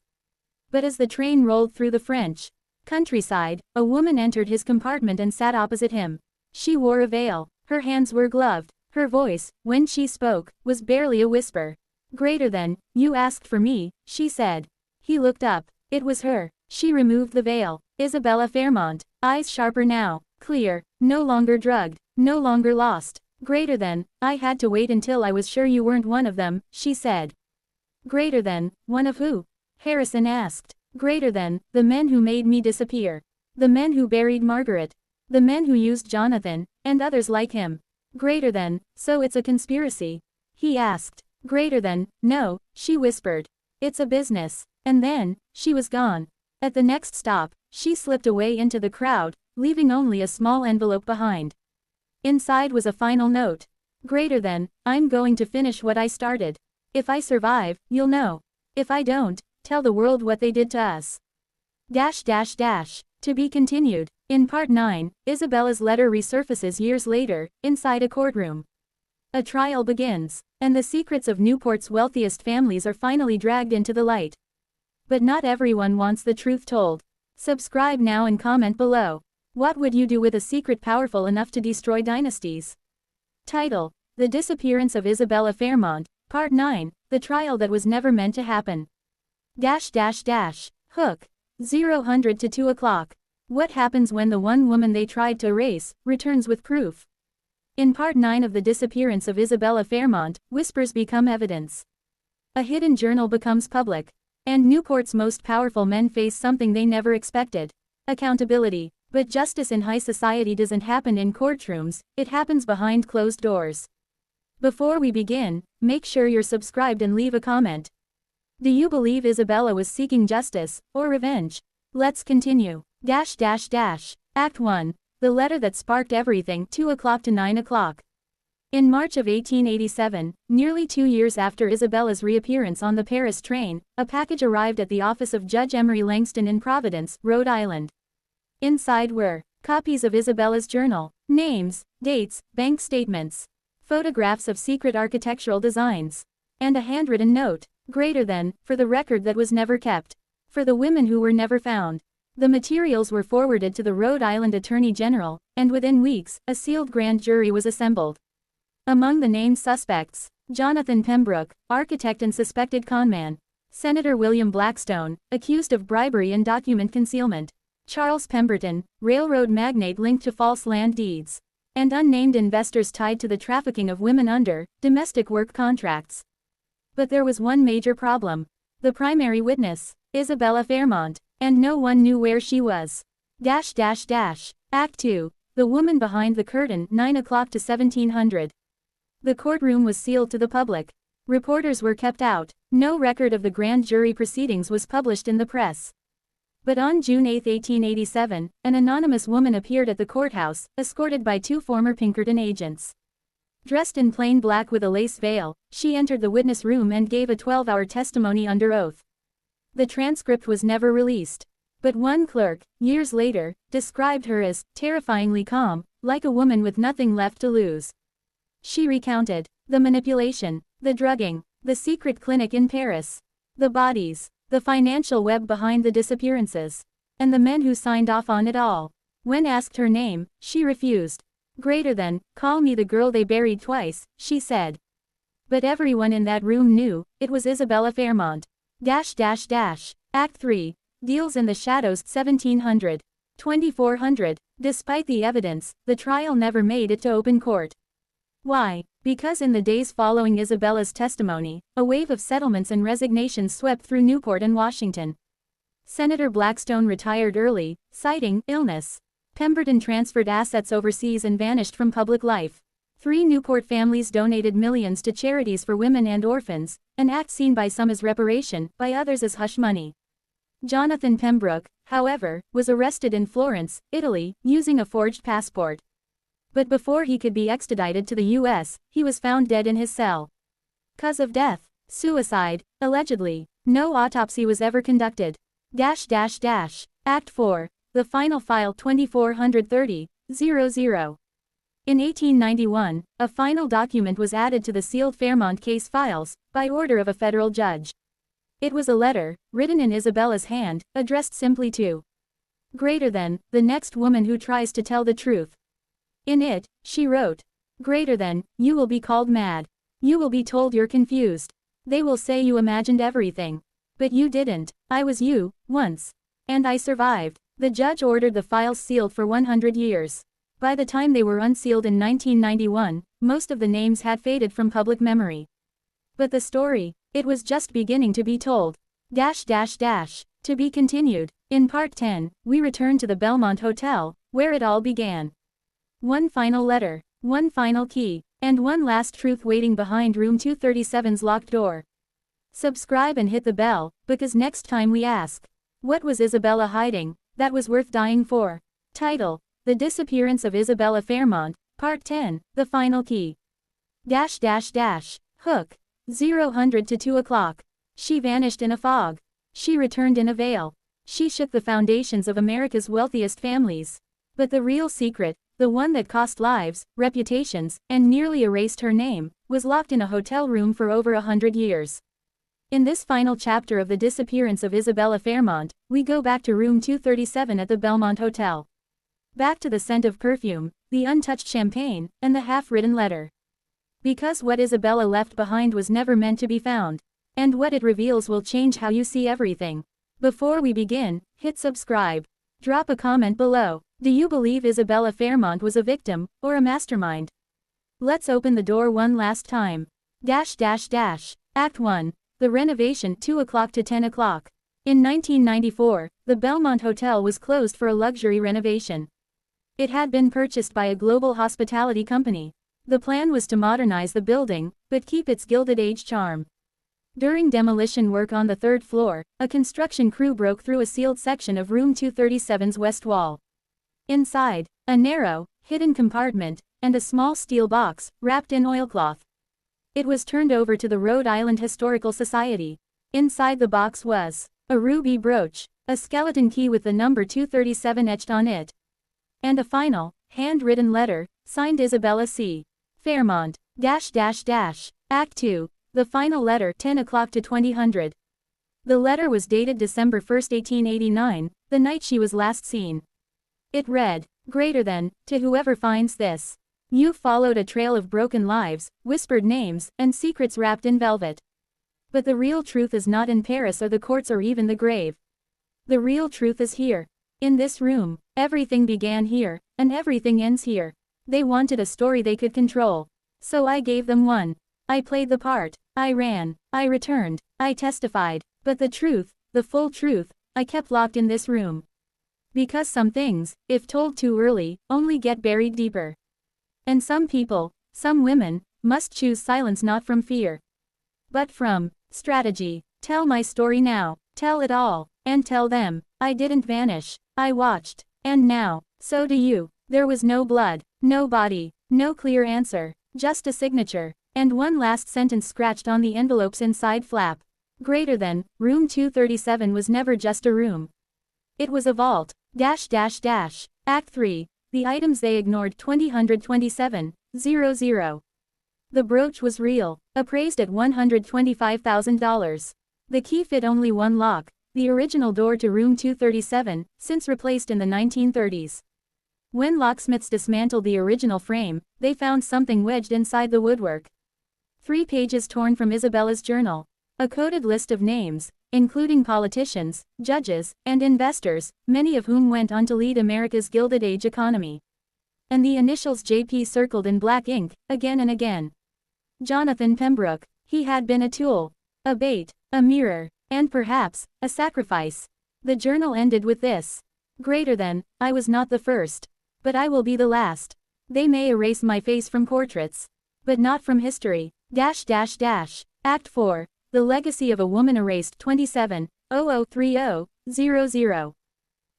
But as the train rolled through the French countryside, a woman entered his compartment and sat opposite him. She wore a veil, her hands were gloved, her voice, when she spoke, was barely a whisper. Greater than, you asked for me, she said. He looked up. It was her. She removed the veil. Isabella Fairmont, eyes sharper now, clear, no longer drugged, no longer lost. Greater than, I had to wait until I was sure you weren't one of them, she said. Greater than, one of who? Harrison asked. Greater than, the men who made me disappear. The men who buried Margaret. The men who used Jonathan, and others like him. Greater than, so it's a conspiracy? He asked. Greater than, no, she whispered. It's a business. And then, she was gone. At the next stop, she slipped away into the crowd, leaving only a small envelope behind. Inside was a final note. Greater than, I'm going to finish what I started. If I survive, you'll know. If I don't, tell the world what they did to us. To be continued. In Part 9, Isabella's letter resurfaces years later, inside a courtroom. A trial begins, and the secrets of Newport's wealthiest families are finally dragged into the light. But not everyone wants the truth told. Subscribe now and comment below. What would you do with a secret powerful enough to destroy dynasties? Title: The Disappearance of Isabella Fairmont, Part 9, The Trial That Was Never Meant to Happen. Hook. 0 to 2 o'clock. What happens when the one woman they tried to erase returns with proof? In Part 9 of The Disappearance of Isabella Fairmont, whispers become evidence. A hidden journal becomes public. And Newport's most powerful men face something they never expected. Accountability. But justice in high society doesn't happen in courtrooms, it happens behind closed doors. Before we begin, make sure you're subscribed and leave a comment. Do you believe Isabella was seeking justice, or revenge? Let's continue. Act 1. The letter that sparked everything, 2 o'clock to 9 o'clock. In March of 1887, nearly 2 years after Isabella's reappearance on the Paris train, a package arrived at the office of Judge Emery Langston in Providence, Rhode Island. Inside were copies of Isabella's journal, names, dates, bank statements, photographs of secret architectural designs, and a handwritten note, greater than, for the record that was never kept, for the women who were never found. The materials were forwarded to the Rhode Island Attorney General, and within weeks, a sealed grand jury was assembled. Among the named suspects, Jonathan Pembroke, architect and suspected conman; Senator William Blackstone, accused of bribery and document concealment; Charles Pemberton, railroad magnate linked to false land deeds; and unnamed investors tied to the trafficking of women under domestic work contracts. But there was one major problem. The primary witness, Isabella Fairmont, and no one knew where she was. Act 2. The woman behind the curtain, 9 o'clock to 1700. The courtroom was sealed to the public. Reporters were kept out. No record of the grand jury proceedings was published in the press. But on June 8, 1887, an anonymous woman appeared at the courthouse, escorted by 2 former Pinkerton agents. Dressed in plain black with a lace veil, she entered the witness room and gave a 12-hour testimony under oath. The transcript was never released. But one clerk, years later, described her as terrifyingly calm, like a woman with nothing left to lose. She recounted the manipulation, the drugging, the secret clinic in Paris, the bodies, the financial web behind the disappearances, and the men who signed off on it all. When asked her name, she refused. Greater than, call me the girl they buried twice, she said. But everyone in that room knew, it was Isabella Fairmont. Act 3. Deals in the Shadows, 1700. 2400. Despite the evidence, the trial never made it to open court. Why? Because in the days following Isabella's testimony, a wave of settlements and resignations swept through Newport and Washington. Senator Blackstone retired early, citing illness. Pemberton transferred assets overseas and vanished from public life. 3 Newport families donated millions to charities for women and orphans, an act seen by some as reparation, by others as hush money. Jonathan Pembroke, however, was arrested in Florence, Italy, using a forged passport. But before he could be extradited to the U.S., he was found dead in his cell. Cause of death: suicide, allegedly. No autopsy was ever conducted. Act 4. The Final File, 2430, 00. In 1891, a final document was added to the sealed Fairmont case files, by order of a federal judge. It was a letter, written in Isabella's hand, addressed simply to greater than, the next woman who tries to tell the truth. In it, she wrote, greater than, you will be called mad. You will be told you're confused. They will say you imagined everything. But you didn't. I was you, once. And I survived. The judge ordered the files sealed for 100 years. By the time they were unsealed in 1991, most of the names had faded from public memory. But the story, it was just beginning to be told. To be continued. In Part 10, we return to the Belmont Hotel, where it all began. One final letter, one final key, and one last truth waiting behind room 237's locked door. Subscribe and hit the bell, because next time we ask, what was Isabella hiding, that was worth dying for? Title: The Disappearance of Isabella Fairmont, Part 10, The Final Key. Hook. 0 to 2 o'clock. She vanished in a fog. She returned in a veil. She shook the foundations of America's wealthiest families. But the real secret, the one that cost lives, reputations, and nearly erased her name, was locked in a hotel room for over 100 years. In this final chapter of the disappearance of Isabella Fairmont, we go back to room 237 at the Belmont Hotel. Back to the scent of perfume, the untouched champagne, and the half-written letter. Because what Isabella left behind was never meant to be found. And what it reveals will change how you see everything. Before we begin, hit subscribe. Drop a comment below. Do you believe Isabella Fairmont was a victim, or a mastermind? Let's open the door one last time. Act 1. The renovation, 2 o'clock to 10 o'clock. In 1994, the Belmont Hotel was closed for a luxury renovation. It had been purchased by a global hospitality company. The plan was to modernize the building, but keep its Gilded Age charm. During demolition work on the third floor, a construction crew broke through a sealed section of room 237's west wall. Inside, a narrow, hidden compartment, and a small steel box, wrapped in oilcloth. It was turned over to the Rhode Island Historical Society. Inside the box was a ruby brooch, a skeleton key with the number 237 etched on it, and a final, handwritten letter, signed Isabella C. Fairmont, Act 2, the final letter 10 o'clock to 2000. The letter was dated December 1, 1889, the night she was last seen. It read, "Greater than, to whoever finds this. You followed a trail of broken lives, whispered names, and secrets wrapped in velvet. But the real truth is not in Paris or the courts or even the grave. The real truth is here. In this room. Everything began here, and everything ends here. They wanted a story they could control. So I gave them one. I played the part. I ran. I returned. I testified. But the truth, the full truth, I kept locked in this room. Because some things, if told too early, only get buried deeper. And some people, some women, must choose silence not from fear, but from strategy. Tell my story now. Tell it all. And tell them, I didn't vanish. I watched. And now, so do you. There was no blood, no body, no clear answer, just a signature, and one last sentence scratched on the envelope's inside flap. Greater than, room 237 was never just a room. It was a vault. Act 3. The items they ignored 20027, 00. The brooch was real, appraised at $125,000. The key fit only one lock, the original door to room 237, since replaced in the 1930s. When locksmiths dismantled the original frame, they found something wedged inside the woodwork. 3 pages torn from Isabella's journal. A coded list of names, including politicians, judges, and investors, many of whom went on to lead America's Gilded Age economy. And the initials JP circled in black ink, again and again. Jonathan Pembroke. He had been a tool, a bait, a mirror, and perhaps, a sacrifice. The journal ended with this. Greater than, I was not the first. But I will be the last. They may erase my face from portraits, but not from history. Act 4. The legacy of a woman erased 27-0030-00.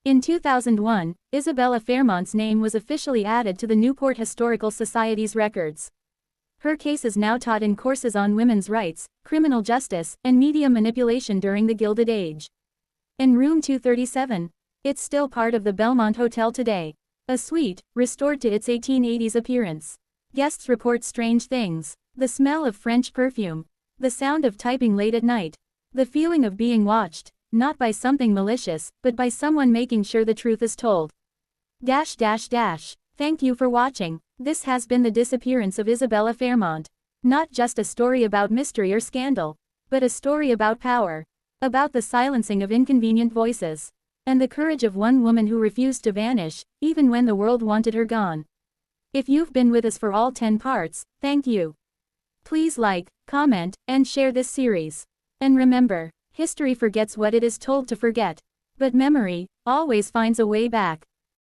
In 2001, Isabella Fairmont's name was officially added to the Newport Historical Society's records. Her case is now taught in courses on women's rights, criminal justice, and media manipulation during the Gilded Age. In room 237, it's still part of the Belmont Hotel today. A suite, restored to its 1880s appearance. Guests report strange things. The smell of French perfume. The sound of typing late at night. The feeling of being watched, not by something malicious, but by someone making sure the truth is told. Thank you for watching. This has been the disappearance of Isabella Fairmont. Not just a story about mystery or scandal, but a story about power. About the silencing of inconvenient voices. And the courage of one woman who refused to vanish, even when the world wanted her gone. If you've been with us for all 10 parts, thank you. Please like, comment, and share this series. And remember, history forgets what it is told to forget. But memory always finds a way back.